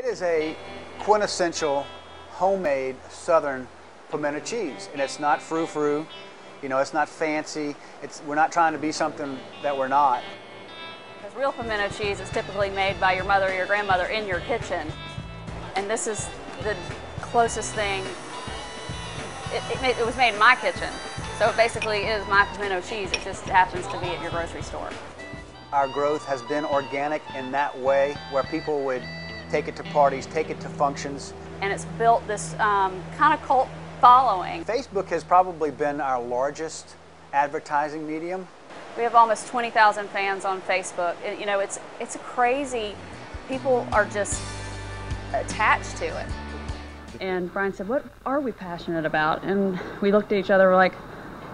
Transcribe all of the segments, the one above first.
It is a quintessential homemade Southern pimento cheese, and it's not frou-frou. You know, it's not fancy. We're not trying to be something that we're not. Because real pimento cheese is typically made by your mother or your grandmother in your kitchen, and this is the closest thing. It was made in my kitchen, so it basically is my pimento cheese. It just happens to be at your grocery store. Our growth has been organic in that way, where people would take it to parties, take it to functions. And it's built this kind of cult following. Facebook has probably been our largest advertising medium. We have almost 20,000 fans on Facebook. You know, it's crazy. People are just attached to it. And Brian said, "What are we passionate about?" And we looked at each other, we're like,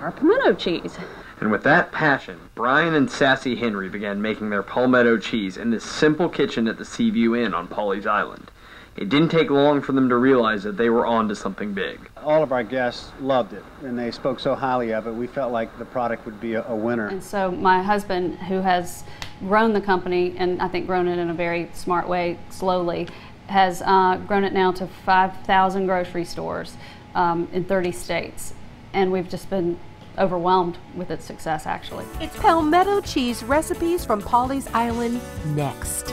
"Our pimento cheese." And with that passion, Brian and Sassy Henry began making their Palmetto cheese in this simple kitchen at the Seaview Inn on Pawleys Island. It didn't take long for them to realize that they were on to something big. All of our guests loved it, and they spoke so highly of it. We felt like the product would be a winner. And so my husband, who has grown the company, and I think grown it in a very smart way, slowly, has grown it now to 5,000 grocery stores in 30 states. And we've just been overwhelmed with its success, actually. It's Palmetto cheese recipes from Pawleys Island next.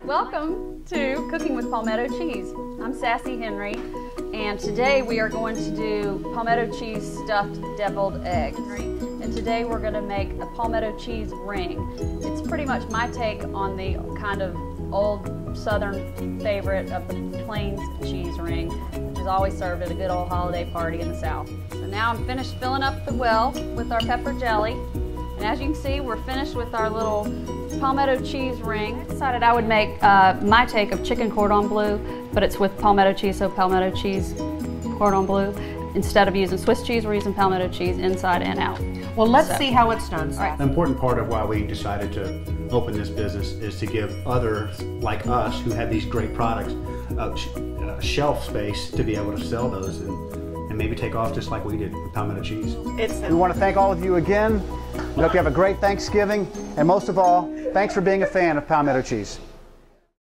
Welcome to Cooking with Palmetto Cheese. I'm Sassy Henry, and today we are going to do palmetto cheese stuffed deviled egg. And today we're going to make a palmetto cheese ring. It's pretty much my take on the kind of old Southern favorite of the Plains cheese ring, which is always served at a good old holiday party in the South. So now I'm finished filling up the well with our pepper jelly. And as you can see, we're finished with our little palmetto cheese ring. I decided I would make my take of chicken cordon bleu, but it's with palmetto cheese, so palmetto cheese cordon bleu. Instead of using Swiss cheese, we're using palmetto cheese inside and out. Well, let's see how it's done. Right. The important part of why we decided to open this business is to give others like us who had these great products shelf space to be able to sell those and maybe take off just like we did with palmetto cheese. We want to thank all of you again. We hope you have a great Thanksgiving, and most of all, thanks for being a fan of palmetto cheese.